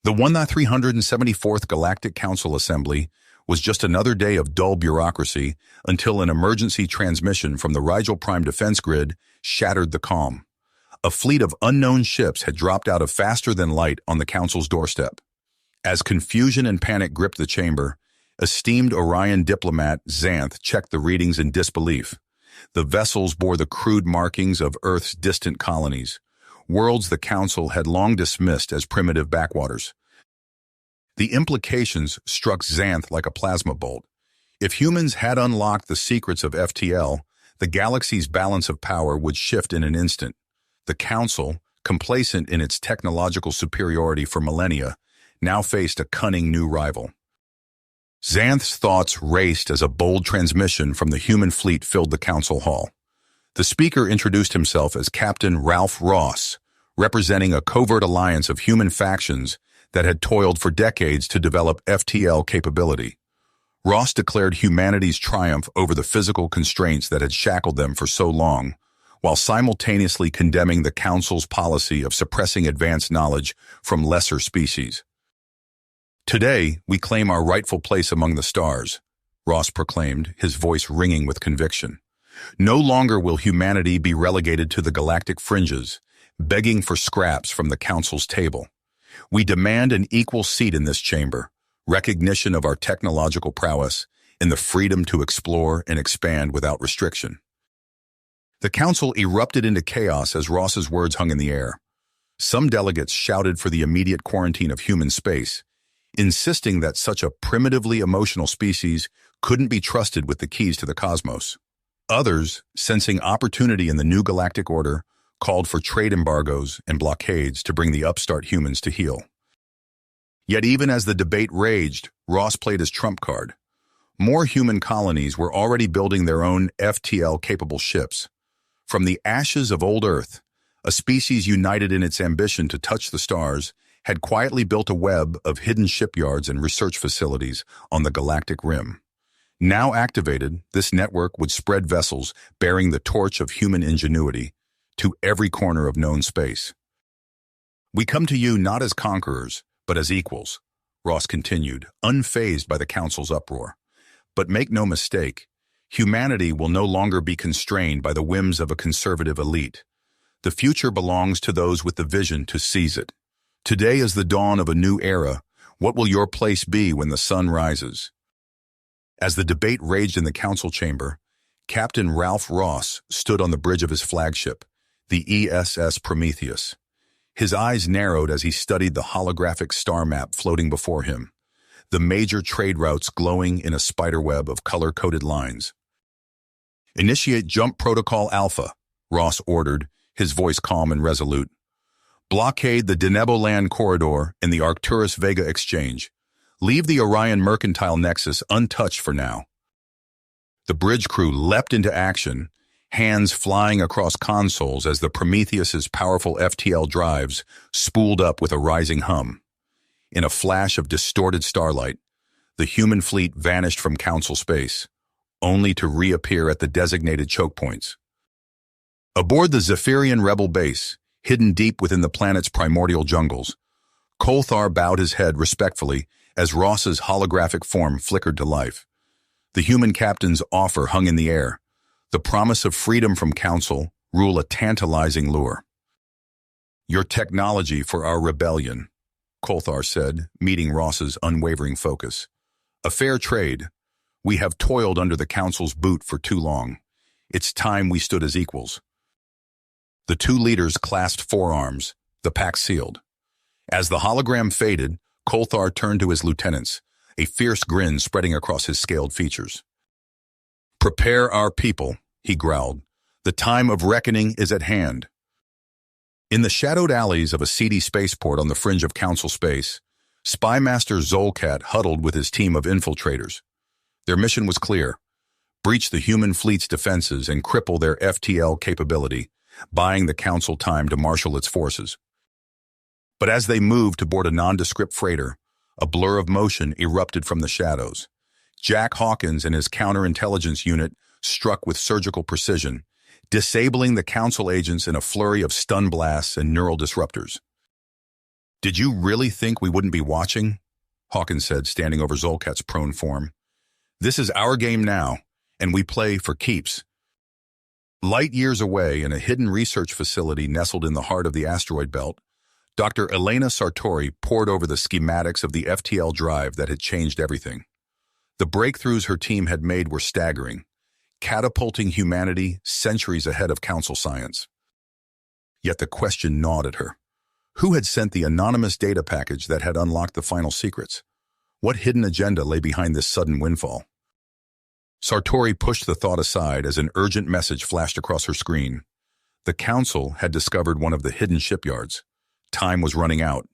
The 374th Galactic Council Assembly was just another day of dull bureaucracy until an emergency transmission from the Rigel Prime defense grid shattered the calm. A fleet of unknown ships had dropped out of faster than light on the Council's doorstep. As confusion and panic gripped the chamber, esteemed Orion diplomat Xanth checked the readings in disbelief. The vessels bore the crude markings of Earth's distant colonies, worlds the Council had long dismissed as primitive backwaters. The implications struck Xanth like a plasma bolt. If humans had unlocked the secrets of FTL, the galaxy's balance of power would shift in an instant. The Council, complacent in its technological superiority for millennia, now faced a cunning new rival. Xanth's thoughts raced as a bold transmission from the human fleet filled the Council hall. The speaker introduced himself as Captain Ralph Ross, representing a covert alliance of human factions that had toiled for decades to develop FTL capability. Ross declared humanity's triumph over the physical constraints that had shackled them for so long, while simultaneously condemning the Council's policy of suppressing advanced knowledge from lesser species. "Today, we claim our rightful place among the stars," Ross proclaimed, his voice ringing with conviction. "No longer will humanity be relegated to the galactic fringes, begging for scraps from the Council's table. We demand an equal seat in this chamber, recognition of our technological prowess, and the freedom to explore and expand without restriction." The Council erupted into chaos as Ross's words hung in the air. Some delegates shouted for the immediate quarantine of human space, insisting that such a primitively emotional species couldn't be trusted with the keys to the cosmos. Others, sensing opportunity in the new galactic order, called for trade embargoes and blockades to bring the upstart humans to heel. Yet even as the debate raged, Ross played his trump card. More human colonies were already building their own FTL-capable ships. From the ashes of old Earth, a species united in its ambition to touch the stars had quietly built a web of hidden shipyards and research facilities on the galactic rim. Now activated, this network would spread vessels bearing the torch of human ingenuity to every corner of known space. "We come to you not as conquerors, but as equals," Ross continued, unfazed by the Council's uproar. "But make no mistake, humanity will no longer be constrained by the whims of a conservative elite. The future belongs to those with the vision to seize it. Today is the dawn of a new era. What will your place be when the sun rises?" As the debate raged in the Council chamber, Captain Ralph Ross stood on the bridge of his flagship, the ESS Prometheus. His eyes narrowed as he studied the holographic star map floating before him, the major trade routes glowing in a spiderweb of color-coded lines. "Initiate Jump Protocol Alpha," Ross ordered, his voice calm and resolute. "Blockade the Deneboland Corridor and the Arcturus Vega Exchange. Leave the Orion Mercantile Nexus untouched for now." The bridge crew leapt into action, hands flying across consoles as the Prometheus's powerful FTL drives spooled up with a rising hum. In a flash of distorted starlight, the human fleet vanished from Council space, only to reappear at the designated choke points. Aboard the Zephyrian rebel base, hidden deep within the planet's primordial jungles, Kolthar bowed his head respectfully as Ross's holographic form flickered to life. The human captain's offer hung in the air, the promise of freedom from Council rule a tantalizing lure. "Your technology for our rebellion," Kolthar said, meeting Ross's unwavering focus. "A fair trade. We have toiled under the Council's boot for too long. It's time we stood as equals." The two leaders clasped forearms, the pact sealed. As the hologram faded, Kolthar turned to his lieutenants, a fierce grin spreading across his scaled features. "Prepare our people," he growled. "The time of reckoning is at hand." In the shadowed alleys of a seedy spaceport on the fringe of Council space, Spy Master Zolcat huddled with his team of infiltrators. Their mission was clear: breach the human fleet's defenses and cripple their FTL capability, buying the Council time to marshal its forces. But as they moved to board a nondescript freighter, a blur of motion erupted from the shadows. Jack Hawkins and his counterintelligence unit struck with surgical precision, disabling the Council agents in a flurry of stun blasts and neural disruptors. Did you really think we wouldn't be watching? Hawkins said, standing over Zolkat's prone form. This is our game now, and we play for keeps. Light years away in a hidden research facility nestled in the heart of the asteroid belt, Dr. Elena Sartori pored over the schematics of the FTL drive that had changed everything. The breakthroughs her team had made were staggering, catapulting humanity centuries ahead of Council science. Yet the question gnawed at her. Who had sent the anonymous data package that had unlocked the final secrets? What hidden agenda lay behind this sudden windfall? Sartori pushed the thought aside as an urgent message flashed across her screen. The Council had discovered one of the hidden shipyards. Time was running out.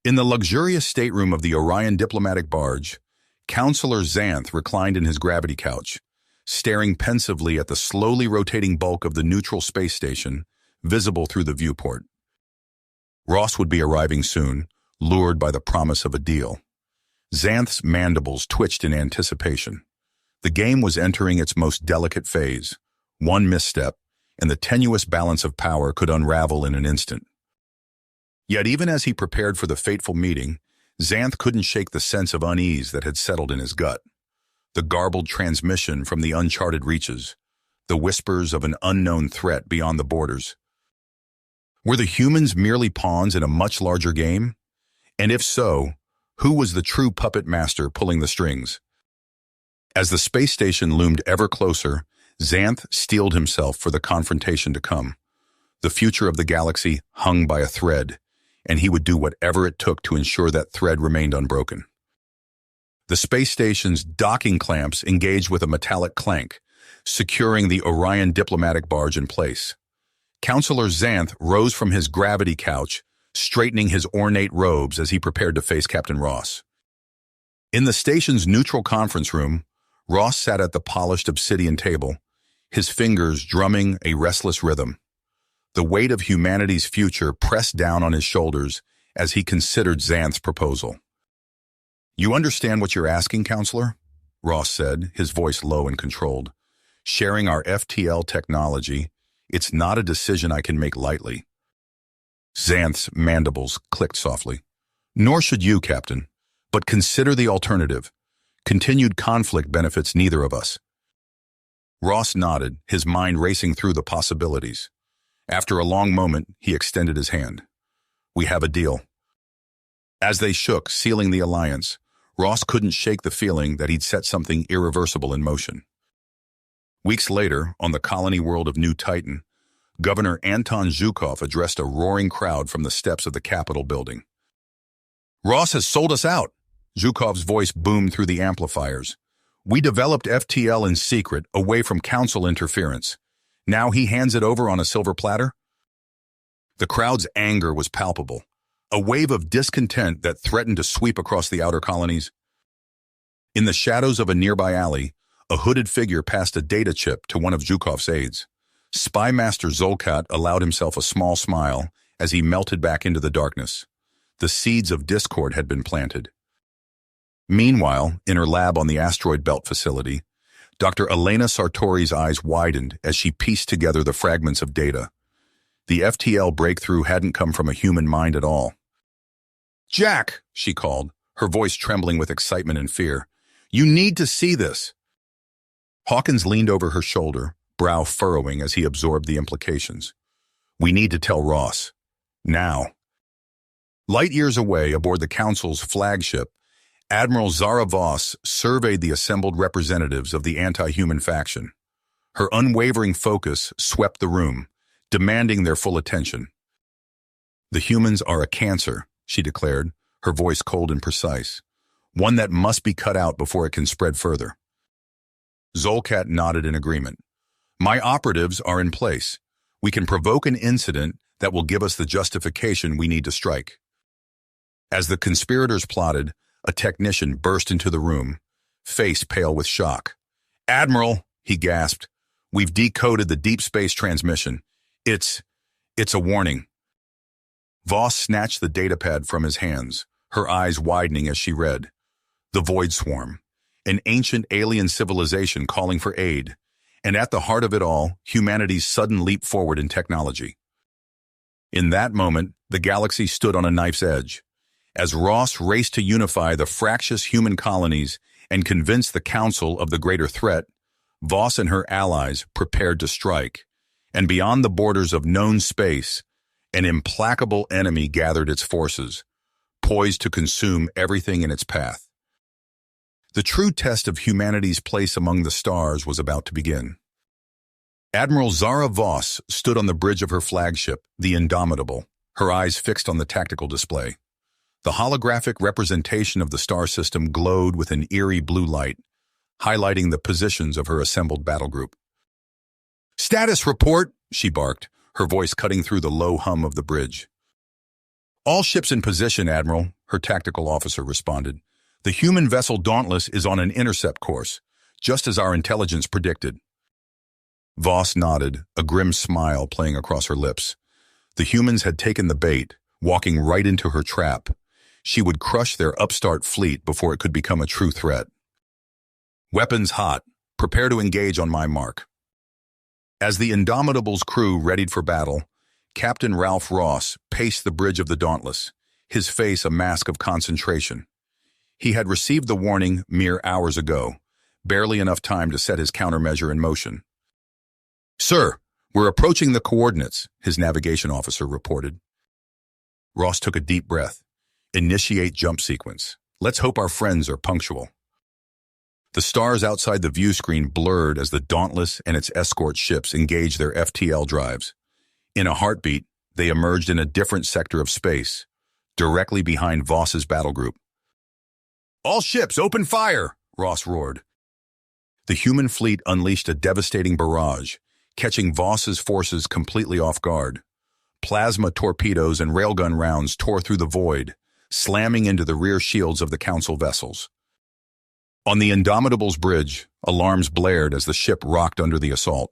In the luxurious stateroom of the Orion diplomatic barge, Counselor Xanth reclined in his gravity couch, staring pensively at the slowly rotating bulk of the neutral space station, visible through the viewport. Ross would be arriving soon, lured by the promise of a deal. Xanth's mandibles twitched in anticipation. The game was entering its most delicate phase. One misstep, and the tenuous balance of power could unravel in an instant. Yet even as he prepared for the fateful meeting, Xanth couldn't shake the sense of unease that had settled in his gut. The garbled transmission from the uncharted reaches, the whispers of an unknown threat beyond the borders. Were the humans merely pawns in a much larger game? And if so, who was the true puppet master pulling the strings? As the space station loomed ever closer, Xanth steeled himself for the confrontation to come. The future of the galaxy hung by a thread, and he would do whatever it took to ensure that thread remained unbroken. The space station's docking clamps engaged with a metallic clank, securing the Orion diplomatic barge in place. Counselor Xanth rose from his gravity couch, straightening his ornate robes as he prepared to face Captain Ross. In the station's neutral conference room, Ross sat at the polished obsidian table, his fingers drumming a restless rhythm. The weight of humanity's future pressed down on his shoulders as he considered Xanth's proposal. "You understand what you're asking, Counselor?" Ross said, his voice low and controlled. "Sharing our FTL technology, it's not a decision I can make lightly." Xanth's mandibles clicked softly. "Nor should you, Captain. But consider the alternative. Continued conflict benefits neither of us." Ross nodded, his mind racing through the possibilities. After a long moment, he extended his hand. "We have a deal." As they shook, sealing the alliance, Ross couldn't shake the feeling that he'd set something irreversible in motion. Weeks later, on the colony world of New Titan, Governor Anton Zhukov addressed a roaring crowd from the steps of the Capitol building. "Ross has sold us out," Zhukov's voice boomed through the amplifiers. "We developed FTL in secret, away from Council interference. Now he hands it over on a silver platter?" The crowd's anger was palpable, a wave of discontent that threatened to sweep across the outer colonies. In the shadows of a nearby alley, a hooded figure passed a data chip to one of Zhukov's aides. Spy Master Zolkat allowed himself a small smile as he melted back into the darkness. The seeds of discord had been planted. Meanwhile, in her lab on the asteroid belt facility, Dr. Elena Sartori's eyes widened as she pieced together the fragments of data. The FTL breakthrough hadn't come from a human mind at all. "Jack," she called, her voice trembling with excitement and fear. "You need to see this." Hawkins leaned over her shoulder, brow furrowing as he absorbed the implications. "We need to tell Ross. Now." Light years away aboard the Council's flagship, Admiral Zara Voss surveyed the assembled representatives of the anti-human faction. Her unwavering focus swept the room, demanding their full attention. "The humans are a cancer," she declared, her voice cold and precise. "One that must be cut out before it can spread further." Zolkat nodded in agreement. "My operatives are in place. We can provoke an incident that will give us the justification we need to strike." As the conspirators plotted, a technician burst into the room, face pale with shock. "Admiral," he gasped, "we've decoded the deep space transmission. It's a warning." Voss snatched the datapad from his hands, her eyes widening as she read. The Void Swarm, an ancient alien civilization calling for aid, and at the heart of it all, humanity's sudden leap forward in technology. In that moment, the galaxy stood on a knife's edge. As Ross raced to unify the fractious human colonies and convince the Council of the greater threat, Voss and her allies prepared to strike. And beyond the borders of known space, an implacable enemy gathered its forces, poised to consume everything in its path. The true test of humanity's place among the stars was about to begin. Admiral Zara Voss stood on the bridge of her flagship, the Indomitable, her eyes fixed on the tactical display. The holographic representation of the star system glowed with an eerie blue light, highlighting the positions of her assembled battle group. "Status report," she barked, her voice cutting through the low hum of the bridge. "All ships in position, Admiral," her tactical officer responded. "The human vessel Dauntless is on an intercept course, just as our intelligence predicted." Voss nodded, a grim smile playing across her lips. The humans had taken the bait, walking right into her trap. She would crush their upstart fleet before it could become a true threat. "Weapons hot. Prepare to engage on my mark." As the Indomitable's crew readied for battle, Captain Ralph Ross paced the bridge of the Dauntless, his face a mask of concentration. He had received the warning mere hours ago, barely enough time to set his countermeasure in motion. "Sir, we're approaching the coordinates," his navigation officer reported. Ross took a deep breath. "Initiate jump sequence. Let's hope our friends are punctual." The stars outside the view screen blurred as the Dauntless and its escort ships engaged their FTL drives. In a heartbeat, they emerged in a different sector of space, directly behind Voss's battle group. "All ships, open fire!" Ross roared. The human fleet unleashed a devastating barrage, catching Voss's forces completely off guard. Plasma torpedoes and railgun rounds tore through the void, slamming into the rear shields of the Council vessels. On the Indomitable's bridge, alarms blared as the ship rocked under the assault.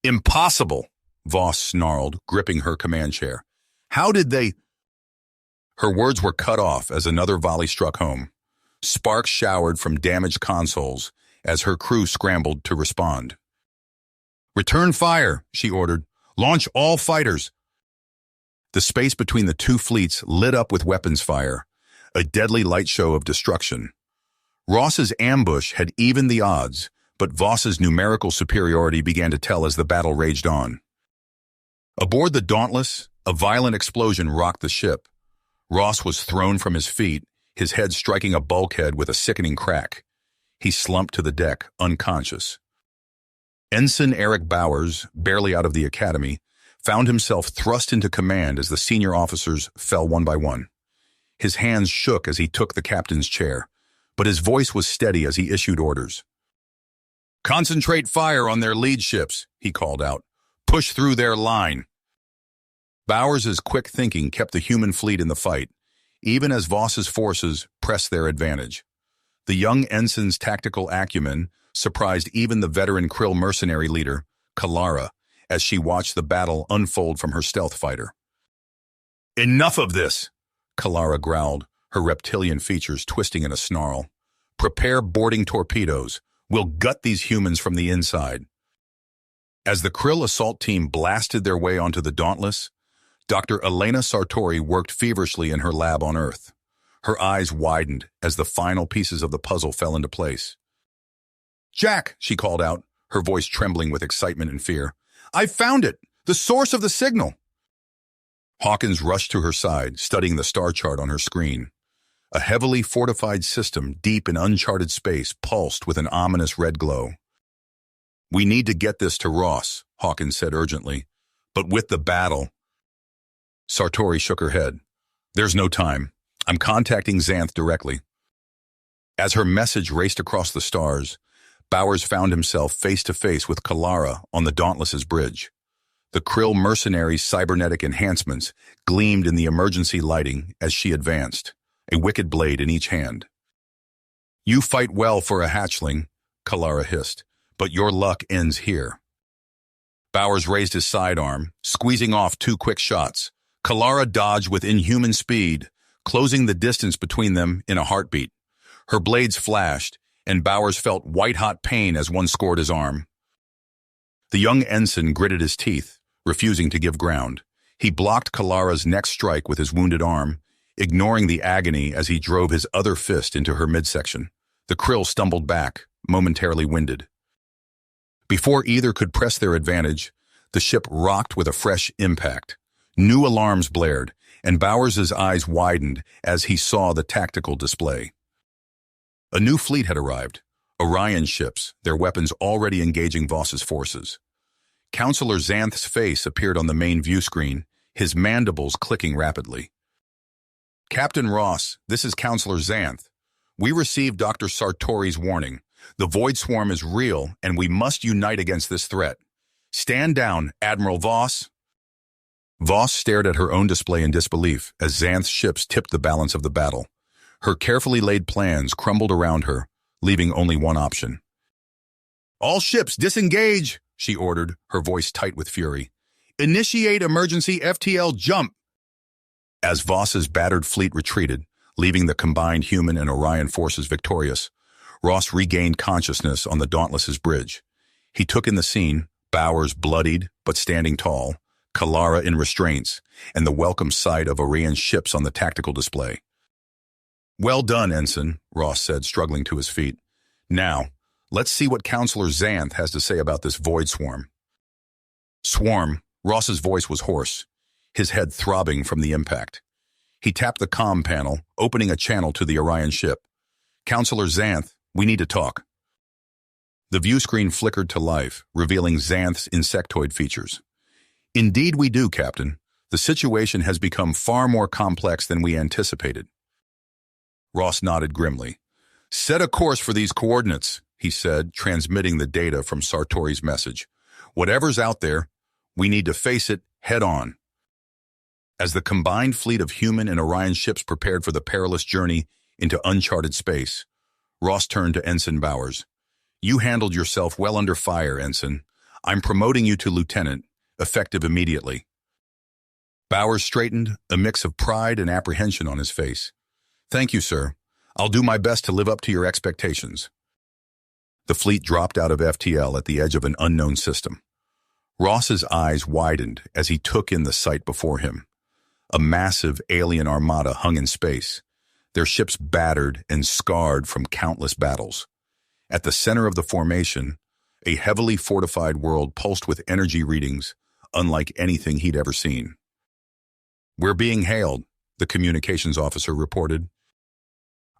"Impossible!" Voss snarled, gripping her command chair. "How did they—" Her words were cut off as another volley struck home. Sparks showered from damaged consoles as her crew scrambled to respond. "Return fire," she ordered. "Launch all fighters." The space between the two fleets lit up with weapons fire, a deadly light show of destruction. Ross's ambush had evened the odds, but Voss's numerical superiority began to tell as the battle raged on. Aboard the Dauntless, a violent explosion rocked the ship. Ross was thrown from his feet, his head striking a bulkhead with a sickening crack. He slumped to the deck, unconscious. Ensign Eric Bowers, barely out of the academy, found himself thrust into command as the senior officers fell one by one. His hands shook as he took the captain's chair, but his voice was steady as he issued orders. "Concentrate fire on their lead ships," he called out. "Push through their line." Bowers's quick thinking kept the human fleet in the fight, even as Voss's forces pressed their advantage. The young ensign's tactical acumen surprised even the veteran Krill mercenary leader, Kalara, as she watched the battle unfold from her stealth fighter. "Enough of this," Kalara growled, her reptilian features twisting in a snarl. "Prepare boarding torpedoes. We'll gut these humans from the inside." As the Krill assault team blasted their way onto the Dauntless, Dr. Elena Sartori worked feverishly in her lab on Earth. Her eyes widened as the final pieces of the puzzle fell into place. "Jack," she called out, her voice trembling with excitement and fear. "I've found it! The source of the signal!" Hawkins rushed to her side, studying the star chart on her screen. A heavily fortified system deep in uncharted space pulsed with an ominous red glow. "We need to get this to Ross," Hawkins said urgently. "But with the battle—" Sartori shook her head. "There's no time. I'm contacting Xanth directly." As her message raced across the stars, Bowers found himself face-to-face with Kalara on the Dauntless's bridge. The Krill mercenary's cybernetic enhancements gleamed in the emergency lighting as she advanced, a wicked blade in each hand. "You fight well for a hatchling," Kalara hissed, "but your luck ends here." Bowers raised his sidearm, squeezing off 2 quick shots. Kalara dodged with inhuman speed, closing the distance between them in a heartbeat. Her blades flashed, and Bowers felt white-hot pain as one scored his arm. The young ensign gritted his teeth, refusing to give ground. He blocked Kalara's next strike with his wounded arm, ignoring the agony as he drove his other fist into her midsection. The krill stumbled back, momentarily winded. Before either could press their advantage, the ship rocked with a fresh impact. New alarms blared, and Bowers's eyes widened as he saw the tactical display. A new fleet had arrived, Orion ships, their weapons already engaging Voss's forces. Counselor Xanth's face appeared on the main view screen, his mandibles clicking rapidly. "Captain Ross, this is Counselor Xanth. We received Dr. Sartori's warning. The Void Swarm is real, and we must unite against this threat. Stand down, Admiral Voss." Voss stared at her own display in disbelief as Xanth's ships tipped the balance of the battle. Her carefully laid plans crumbled around her, leaving only one option. "All ships, disengage," she ordered, her voice tight with fury. "Initiate emergency FTL jump." As Voss's battered fleet retreated, leaving the combined human and Orion forces victorious, Ross regained consciousness on the Dauntless's bridge. He took in the scene, Bowers bloodied but standing tall, Kalara in restraints, and the welcome sight of Orion's ships on the tactical display. "Well done, Ensign," Ross said, struggling to his feet. "Now, let's see what Counselor Xanth has to say about this Void Swarm." "Swarm," Ross's voice was hoarse, his head throbbing from the impact. He tapped the comm panel, opening a channel to the Orion ship. "Counselor Xanth, we need to talk." The view screen flickered to life, revealing Xanth's insectoid features. "Indeed we do, Captain. The situation has become far more complex than we anticipated." Ross nodded grimly. "Set a course for these coordinates," he said, transmitting the data from Sartori's message. "Whatever's out there, we need to face it head on." As the combined fleet of human and Orion ships prepared for the perilous journey into uncharted space, Ross turned to Ensign Bowers. "You handled yourself well under fire, Ensign. I'm promoting you to lieutenant, effective immediately." Bowers straightened, a mix of pride and apprehension on his face. "Thank you, sir. I'll do my best to live up to your expectations." The fleet dropped out of FTL at the edge of an unknown system. Ross's eyes widened as he took in the sight before him. A massive alien armada hung in space, their ships battered and scarred from countless battles. At the center of the formation, a heavily fortified world pulsed with energy readings unlike anything he'd ever seen. "We're being hailed," the communications officer reported.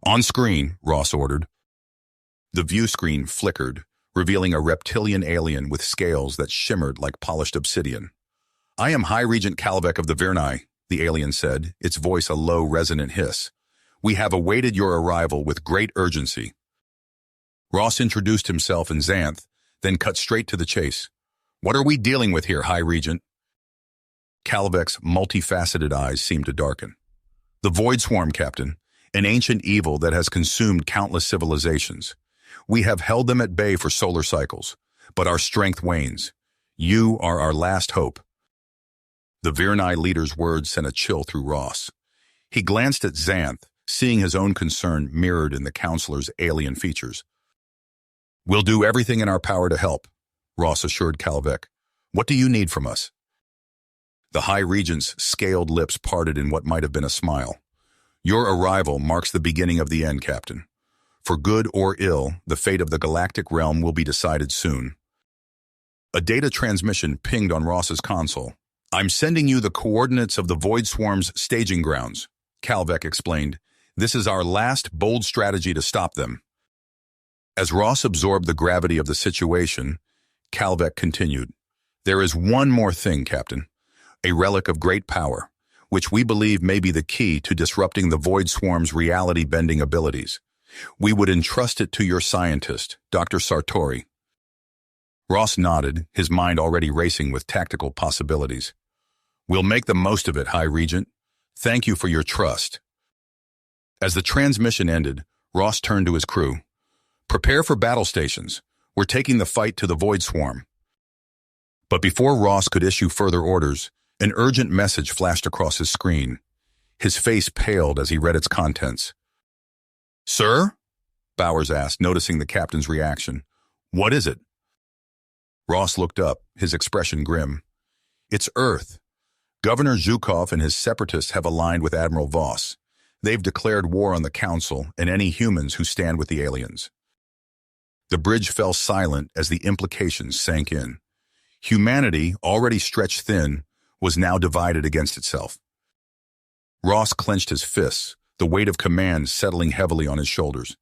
"On screen," Ross ordered. The view screen flickered, revealing a reptilian alien with scales that shimmered like polished obsidian. "I am High Regent Kalvek of the Virnai," the alien said, its voice a low, resonant hiss. "We have awaited your arrival with great urgency." Ross introduced himself and Xanth, then cut straight to the chase. "What are we dealing with here, High Regent?" Kalvek's multifaceted eyes seemed to darken. "The Void Swarm, Captain, an ancient evil that has consumed countless civilizations. We have held them at bay for solar cycles, but our strength wanes. You are our last hope." The Virnai leader's words sent a chill through Ross. He glanced at Xanth, seeing his own concern mirrored in the counselor's alien features. "We'll do everything in our power to help," Ross assured Kalvek. "What do you need from us?" The High Regent's scaled lips parted in what might have been a smile. "Your arrival marks the beginning of the end, Captain. For good or ill, the fate of the galactic realm will be decided soon." A data transmission pinged on Ross's console. "I'm sending you the coordinates of the Void Swarm's staging grounds," Kalvek explained. "This is our last bold strategy to stop them." As Ross absorbed the gravity of the situation, Kalvek continued, "There is one more thing, Captain. A relic of great power, which we believe may be the key to disrupting the Void Swarm's reality-bending abilities. We would entrust it to your scientist, Dr. Sartori." Ross nodded, his mind already racing with tactical possibilities. "We'll make the most of it, High Regent. Thank you for your trust." As the transmission ended, Ross turned to his crew. "Prepare for battle stations. We're taking the fight to the Void Swarm." But before Ross could issue further orders, an urgent message flashed across his screen. His face paled as he read its contents. "Sir?" Bowers asked, noticing the captain's reaction. "What is it?" Ross looked up, his expression grim. "It's Earth. Governor Zhukov and his separatists have aligned with Admiral Voss. They've declared war on the Council and any humans who stand with the aliens. The bridge fell silent as the implications sank in. Humanity, already stretched thin, was now divided against itself. Ross clenched his fists, the weight of command settling heavily on his shoulders.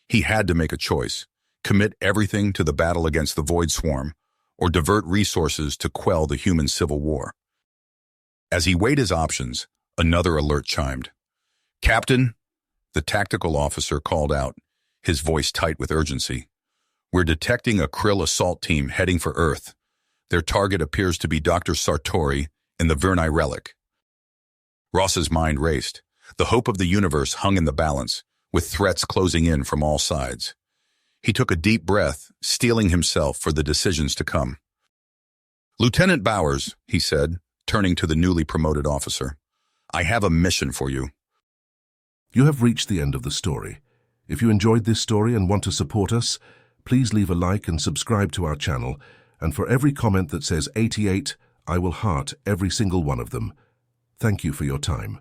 He had to make a choice: commit everything to the battle against the Void Swarm, or divert resources to quell the human civil war. As he weighed his options, another alert chimed. "Captain," the tactical officer called out, his voice tight with urgency. "We're detecting a Krill assault team heading for Earth. Their target appears to be Dr. Sartori and the Verni relic." Ross's mind raced. The hope of the universe hung in the balance, with threats closing in from all sides. He took a deep breath, steeling himself for the decisions to come. "Lieutenant Bowers," he said, turning to the newly promoted officer, "I have a mission for you." You have reached the end of the story. If you enjoyed this story and want to support us, please leave a like and subscribe to our channel, and for every comment that says 88, I will heart every single one of them. Thank you for your time.